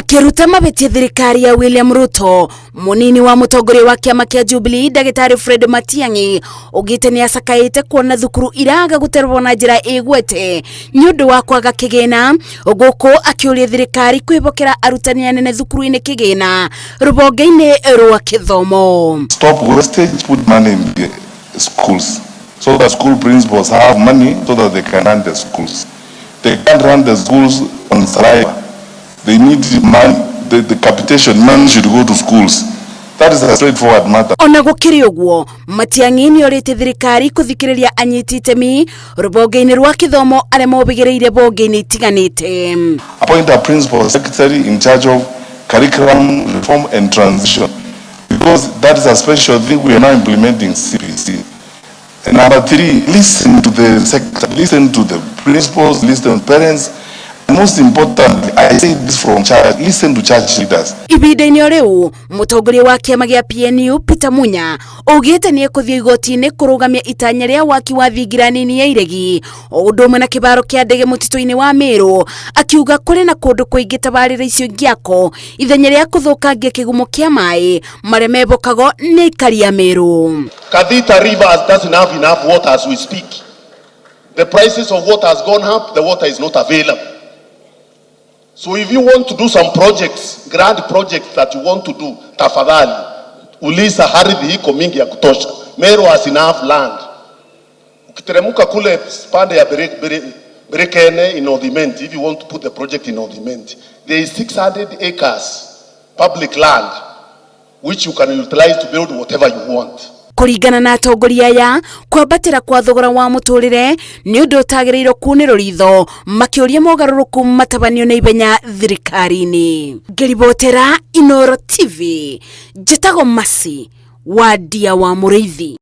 Akiruta mabetia thirikari ya William Ruto, Mũnini wa mũtongoria wa kĩama kĩa Jubilee Dagĩtarĩ Fred Matiang'i ugite ni asakaite kuona thukuru iraga guterwo na njira igwete ni undu wa kwaga kĩgĩna, guku akiuria thirikari kwibokera arutani anene thukuru-ini kĩgĩna rubonge-ini rwa kithomo. Stop wastage, put money in the schools so that school principals have money so that they can run the schools. They can't run the schools on saliva. They need money. The capitation money should go to schools. That is a straightforward matter. Ona gukiri uguo, Matiang'i ni orite thirikari kuthikiriria anyiti itemi rubonge-ini rwa kithomo aria mobigereire bonge-ini itiganite. Appoint a principal secretary in charge of curriculum reform and transition, because that is a special thing we are now implementing CBC. And number 3, listen to the sector, listen to the principals, listen to parents. Most importantly, I say this from church, listen to church leaders. Ibida-ini riu mutongoria wa kĩama gĩa PNU Peter Munya ugite ni ekuthio igoti-ini kurugamia itanya ria waki wa thingira nini ya iregi undu umwe na kibaro kia ndege mutito-ini wa Meru, akiuga kuri na kundu kuingi tabarĩra icio ngiako ithenya ria kuthukangia kigumo kia mai maria mebokago ni aikari ya Meru. Kadita River doesn't have enough water as we speak. The prices of water has gone up, the water is not available. So if you want to do some projects, grand projects that you want to do, tafadhali uliza ardhi hiko mingi ya kutosha. Meru has enough land. Ukiteremuka kule pande ya Berekene in Odiment, if you want to put the project in Odiment, there is 600 acres public land which you can utilize to build whatever you want. Kuringana na atongoria aya, kwambatira kwa thogora wa muturire ni undu utagiriirwo kunirwo ritho makiuria mogaruruku matabanio na ibenya thirikari-ini. Ngiribotera Inooro TV, njĩtagwo Masi wa Ndia wa Mũrĩithi.